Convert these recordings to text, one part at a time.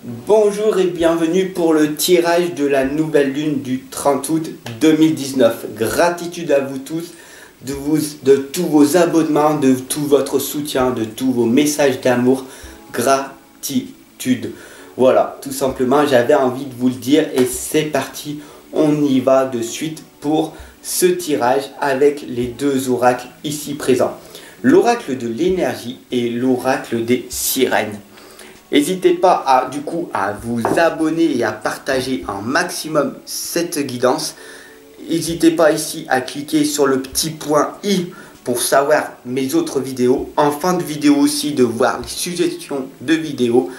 Bonjour et bienvenue pour le tirage de la nouvelle lune du 30 août 2019. Gratitude à vous tous de tous vos abonnements, de tout votre soutien, de tous vos messages d'amour. Gratitude. Voilà, tout simplement, j'avais envie de vous le dire et c'est parti. On y va de suite pour ce tirage avec les deux oracles ici présents. L'oracle de l'énergie et l'oracle des sirènes. N'hésitez pas à vous abonner et à partager un maximum cette guidance. N'hésitez pas ici à cliquer sur le petit point i pour savoir mes autres vidéos. En fin de vidéo aussi, de voir les suggestions de vidéos,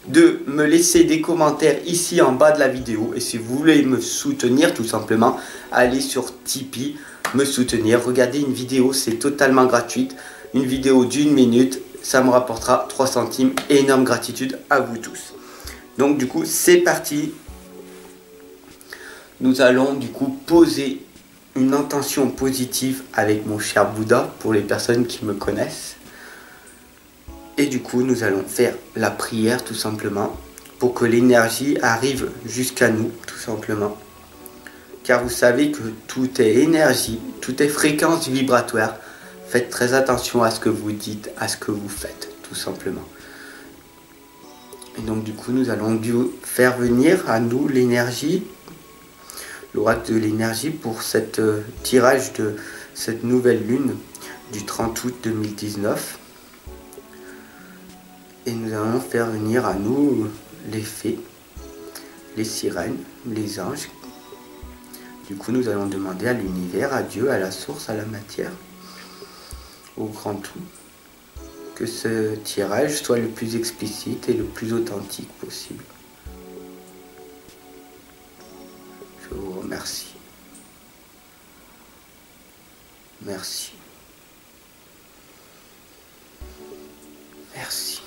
de me laisser des commentaires ici en bas de la vidéo. Et si vous voulez me soutenir, tout simplement, allez sur Tipeee, me soutenir. Regardez une vidéo, c'est totalement gratuite. Une vidéo d'1 minute. Ça me rapportera 3 centimes. Énorme gratitude à vous tous. Donc du coup, c'est parti. Nous allons du coup poser une intention positive avec mon cher Bouddha pour les personnes qui me connaissent. Et du coup, nous allons faire la prière tout simplement pour que l'énergie arrive jusqu'à nous tout simplement. Car vous savez que tout est énergie, tout est fréquence vibratoire. Faites très attention à ce que vous dites, à ce que vous faites, tout simplement. Et donc du coup, nous allons faire venir à nous l'énergie, l'oracle de l'énergie pour cette tirage de cette nouvelle lune du 30 août 2019. Et nous allons faire venir à nous les fées, les sirènes, les anges. Du coup, nous allons demander à l'univers, à Dieu, à la source, à la matière, au grand tout, que ce tirage soit le plus explicite et le plus authentique possible. Je vous remercie. Merci. Merci.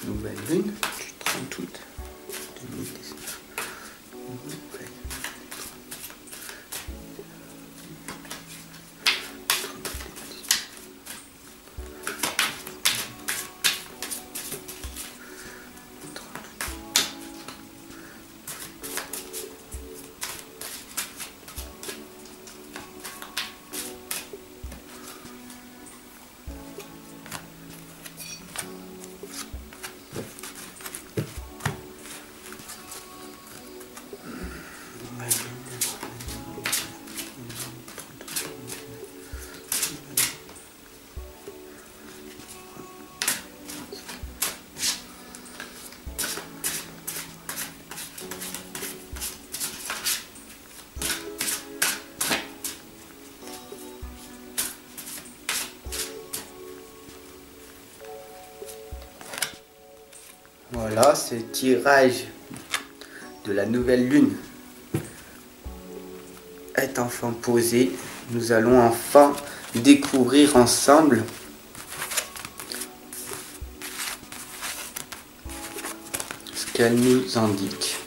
Nouvelle lune du 30 août 2019. Voilà, ce tirage de la nouvelle lune est enfin posé. Nous allons enfin découvrir ensemble ce qu'elle nous indique.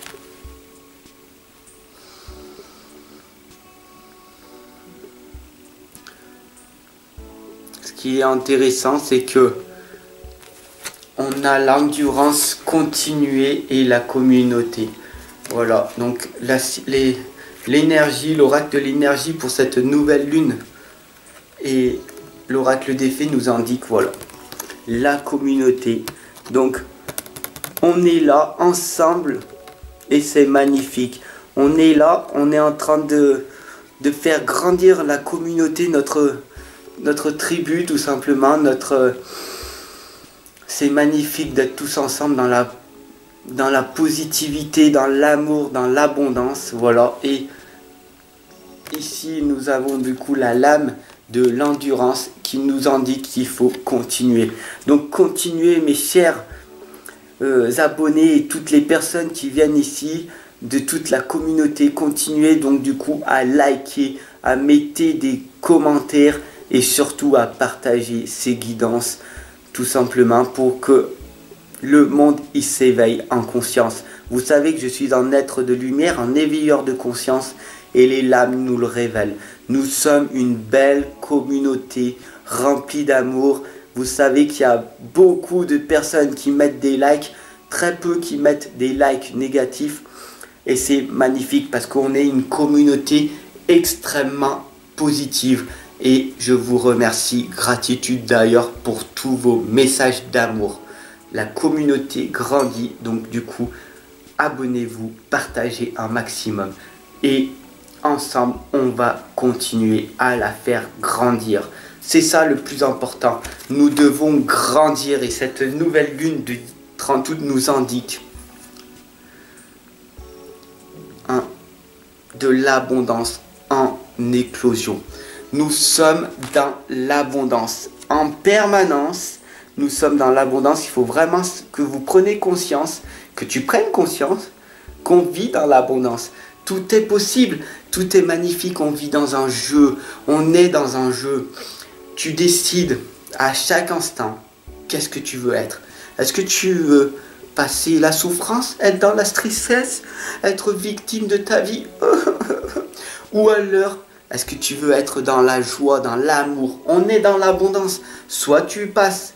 Ce qui est intéressant, c'est que on a l'endurance continuée et la communauté. Voilà, donc l'énergie, l'oracle de l'énergie pour cette nouvelle lune et l'oracle des fées nous indique, voilà, la communauté. Donc, on est là ensemble et c'est magnifique. On est là, on est en train de faire grandir la communauté, notre tribu tout simplement, c'est magnifique d'être tous ensemble dans la positivité, dans l'amour, dans l'abondance. Voilà. Et ici, nous avons du coup la lame de l'endurance qui nous indique qu'il faut continuer. Donc, continuez, mes chers abonnés et toutes les personnes qui viennent ici, de toute la communauté. Continuez donc du coup à liker, à mettre des commentaires et surtout à partager ces guidances. Tout simplement pour que le monde il s'éveille en conscience. Vous savez que je suis un être de lumière, un éveilleur de conscience et les lames nous le révèlent. Nous sommes une belle communauté rempli d'amour. Vous savez qu'il y a beaucoup de personnes qui mettent des likes, très peu qui mettent des likes négatifs. Et c'est magnifique parce qu'on est une communauté extrêmement positive. Et je vous remercie, gratitude d'ailleurs pour tous vos messages d'amour. La communauté grandit, donc du coup, abonnez-vous, partagez un maximum. Et ensemble, on va continuer à la faire grandir. C'est ça le plus important. Nous devons grandir et cette nouvelle lune du 30 août nous indique de l'abondance en éclosion. Nous sommes dans l'abondance. En permanence, nous sommes dans l'abondance. Il faut vraiment que vous preniez conscience, que tu prennes conscience qu'on vit dans l'abondance. Tout est possible, tout est magnifique. On vit dans un jeu, on est dans un jeu. Tu décides à chaque instant qu'est-ce que tu veux être. Est-ce que tu veux passer la souffrance, être dans la tristesse, être victime de ta vie? Ou alors, est-ce que tu veux être dans la joie, dans l'amour? On est dans l'abondance. Soit tu passes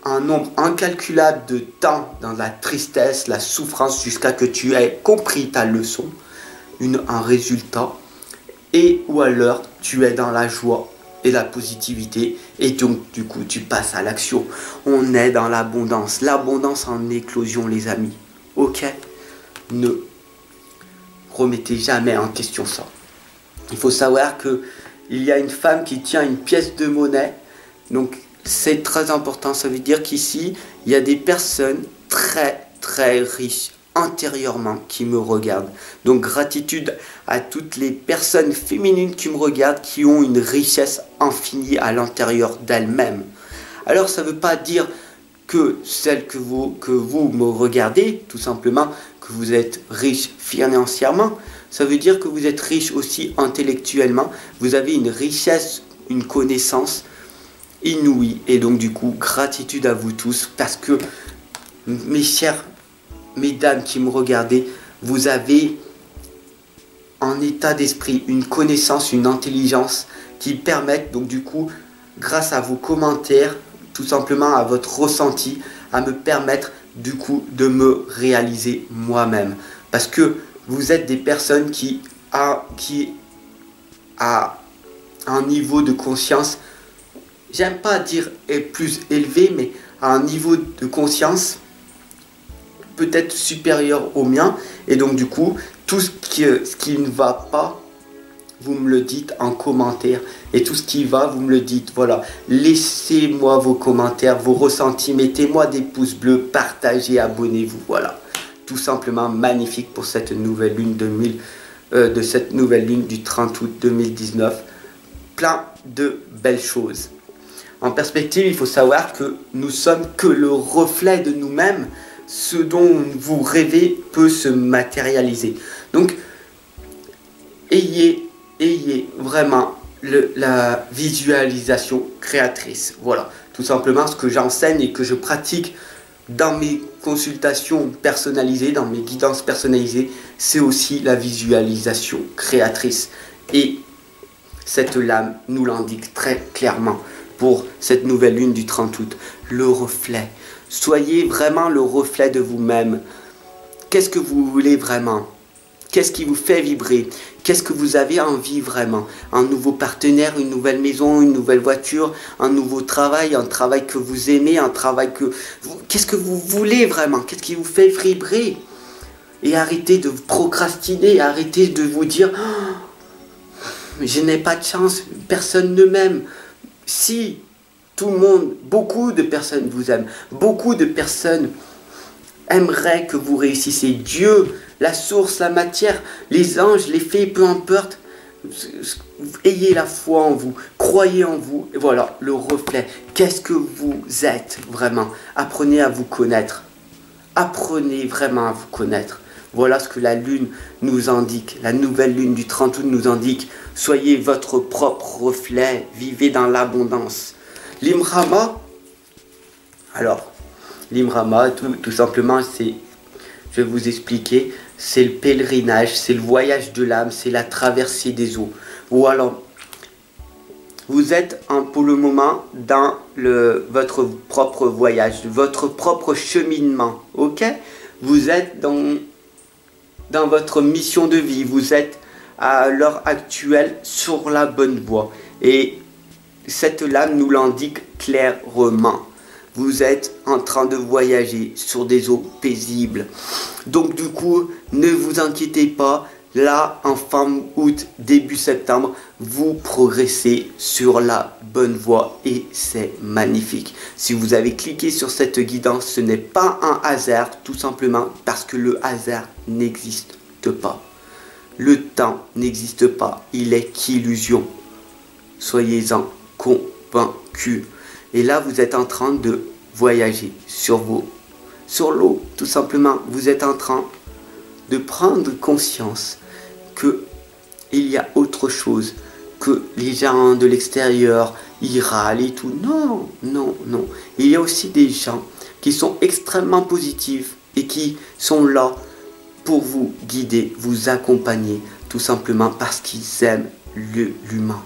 un nombre incalculable de temps dans la tristesse, la souffrance, jusqu'à que tu aies compris ta leçon, un résultat, et ou alors tu es dans la joie et la positivité, et donc du coup tu passes à l'action. On est dans l'abondance, l'abondance en éclosion les amis, ok? Ne remettez jamais en question ça. Il faut savoir que il y a une femme qui tient une pièce de monnaie, donc c'est très important. Ça veut dire qu'ici il y a des personnes très très riches intérieurement qui me regardent. Donc gratitude à toutes les personnes féminines qui me regardent, qui ont une richesse infinie à l'intérieur d'elles-mêmes. Alors ça ne veut pas dire que celle que vous me regardez, tout simplement, que vous êtes riche financièrement. Ça veut dire que vous êtes riche aussi intellectuellement. Vous avez une richesse, une connaissance inouïe. Et donc du coup, gratitude à vous tous parce que mes chers mesdames qui me regardez, vous avez un état d'esprit, une connaissance, une intelligence qui permettent donc du coup, grâce à vos commentaires, tout simplement à votre ressenti, à me permettre du coup de me réaliser moi-même. Parce que vous êtes des personnes qui a un niveau de conscience, j'aime pas dire est plus élevé, mais à un niveau de conscience peut-être supérieur au mien, et donc du coup tout ce qui ne va pas, vous me le dites en commentaire, et tout ce qui va, vous me le dites. Voilà, laissez-moi vos commentaires, vos ressentis, mettez-moi des pouces bleus, partagez, abonnez-vous. Voilà, tout simplement magnifique pour cette nouvelle lune cette nouvelle lune du 30 août 2019. Plein de belles choses. En perspective, il faut savoir que nous sommes que le reflet de nous-mêmes. Ce dont vous rêvez peut se matérialiser. Donc, ayez vraiment la visualisation créatrice. Voilà, tout simplement ce que j'enseigne et que je pratique dans mes consultations personnalisées, dans mes guidances personnalisées, c'est aussi la visualisation créatrice. Et cette lame nous l'indique très clairement pour cette nouvelle lune du 30 août. Le reflet. Soyez vraiment le reflet de vous-même. Qu'est-ce que vous voulez vraiment? Qu'est-ce qui vous fait vibrer? Qu'est-ce que vous avez envie vraiment? Un nouveau partenaire, une nouvelle maison, une nouvelle voiture, un nouveau travail, un travail que vous aimez, un travail que... Qu'est-ce que vous voulez vraiment? Qu'est-ce qui vous fait vibrer? Et arrêtez de procrastiner, arrêtez de vous dire oh, je n'ai pas de chance, personne ne m'aime. Si tout le monde, beaucoup de personnes vous aiment, beaucoup de personnes aimeraient que vous réussissiez. Dieu, la source, la matière, les anges, les fées, peu importe. Ayez la foi en vous, croyez en vous. Et voilà, le reflet. Qu'est-ce que vous êtes vraiment? Apprenez à vous connaître. Apprenez vraiment à vous connaître. Voilà ce que la lune nous indique. La nouvelle lune du 30 août nous indique. Soyez votre propre reflet. Vivez dans l'abondance. L'Imrama, alors, l'Imrama, tout simplement, c'est, je vais vous expliquer, c'est le pèlerinage, c'est le voyage de l'âme, c'est la traversée des eaux. Ou alors, Vous êtes pour le moment dans votre propre voyage, votre propre cheminement, ok? Vous êtes dans votre mission de vie, vous êtes à l'heure actuelle sur la bonne voie. Et cette lame nous l'indique clairement. Vous êtes en train de voyager sur des eaux paisibles. Donc du coup, ne vous inquiétez pas. Là, en fin août, début septembre, vous progressez sur la bonne voie et c'est magnifique. Si vous avez cliqué sur cette guidance, ce n'est pas un hasard, tout simplement parce que le hasard n'existe pas. Le temps n'existe pas, il est qu'illusion. Soyez-en convaincus. Et là, vous êtes en train de voyager sur l'eau, tout simplement. Vous êtes en train de prendre conscience qu'il y a autre chose, que les gens de l'extérieur, ils râlent et tout. Non, non, non. Il y a aussi des gens qui sont extrêmement positifs et qui sont là pour vous guider, vous accompagner, tout simplement parce qu'ils aiment l'humain.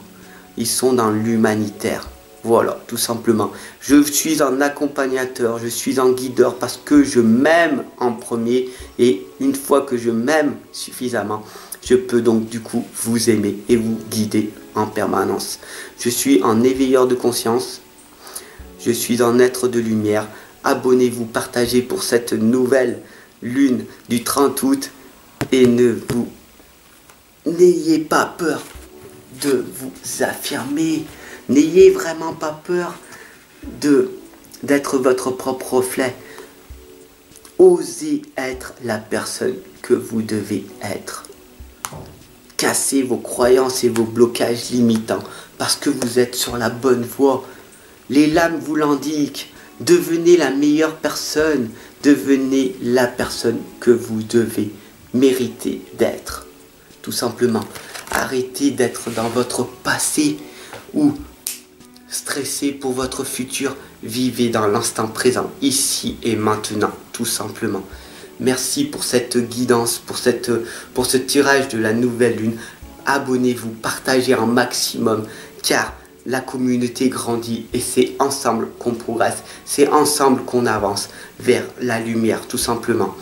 Ils sont dans l'humanitaire. Voilà, tout simplement. Je suis un accompagnateur, je suis un guideur parce que je m'aime en premier. Et une fois que je m'aime suffisamment, je peux donc du coup vous aimer et vous guider en permanence. Je suis un éveilleur de conscience. Je suis un être de lumière. Abonnez-vous, partagez pour cette nouvelle lune du 30 août. Et n'ayez pas peur de vous affirmer. N'ayez vraiment pas peur d'être votre propre reflet. Osez être la personne que vous devez être. Cassez vos croyances et vos blocages limitants parce que vous êtes sur la bonne voie. Les lames vous l'indiquent. Devenez la meilleure personne. Devenez la personne que vous devez mériter d'être. Tout simplement. Arrêtez d'être dans votre passé ou stressé pour votre futur. Vivez dans l'instant présent, ici et maintenant, tout simplement. Merci pour cette guidance, pour ce tirage de la nouvelle lune. Abonnez-vous, partagez un maximum, car la communauté grandit et c'est ensemble qu'on progresse. C'est ensemble qu'on avance vers la lumière, tout simplement.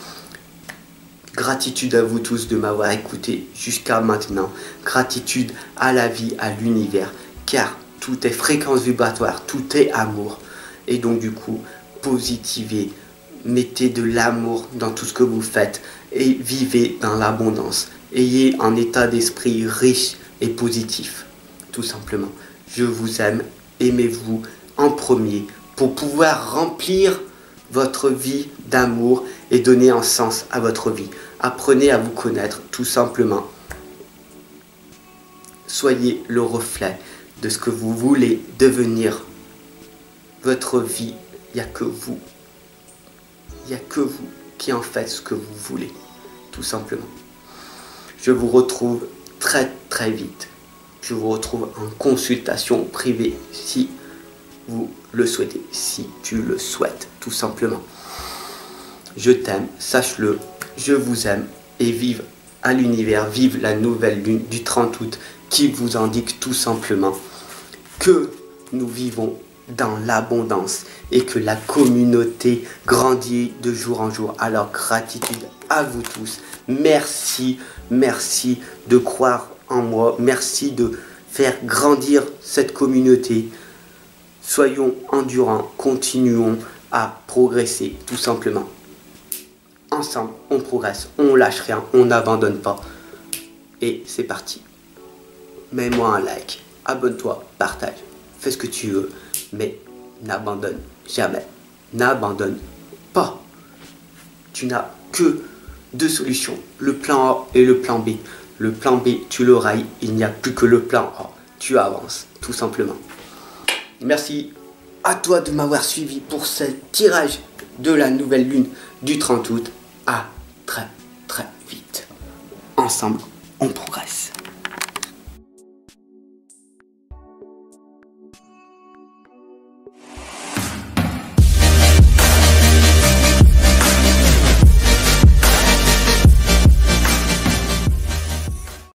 Gratitude à vous tous de m'avoir écouté jusqu'à maintenant. Gratitude à la vie, à l'univers, car tout est fréquence vibratoire, tout est amour. Et donc du coup, positivez. Mettez de l'amour dans tout ce que vous faites et vivez dans l'abondance. Ayez un état d'esprit riche et positif, tout simplement. Je vous aime, aimez-vous en premier pour pouvoir remplir votre vie d'amour et donner un sens à votre vie. Apprenez à vous connaître, tout simplement. Soyez le reflet de ce que vous voulez devenir. Votre vie, il n'y a que vous. Il n'y a que vous qui en faites ce que vous voulez, tout simplement. Je vous retrouve très très vite. Je vous retrouve en consultation privée si vous le souhaitez, si tu le souhaites, tout simplement. Je t'aime, sache-le, je vous aime et vive à l'univers, vive la nouvelle lune du 30 août qui vous indique tout simplement que nous vivons dans l'abondance et que la communauté grandit de jour en jour. Alors gratitude à vous tous. Merci, merci de croire en moi. Merci de faire grandir cette communauté. Soyons endurants, continuons à progresser tout simplement. Ensemble, on progresse, on lâche rien, on n'abandonne pas. Et c'est parti. Mets-moi un like, abonne-toi, partage, fais ce que tu veux. Mais n'abandonne jamais. N'abandonne pas. Tu n'as que deux solutions. Le plan A et le plan B. Le plan B, tu le railles. Il n'y a plus que le plan A. Tu avances, tout simplement. Merci à toi de m'avoir suivi pour ce tirage de la nouvelle lune du 30 août. À très très vite. Ensemble, on progresse.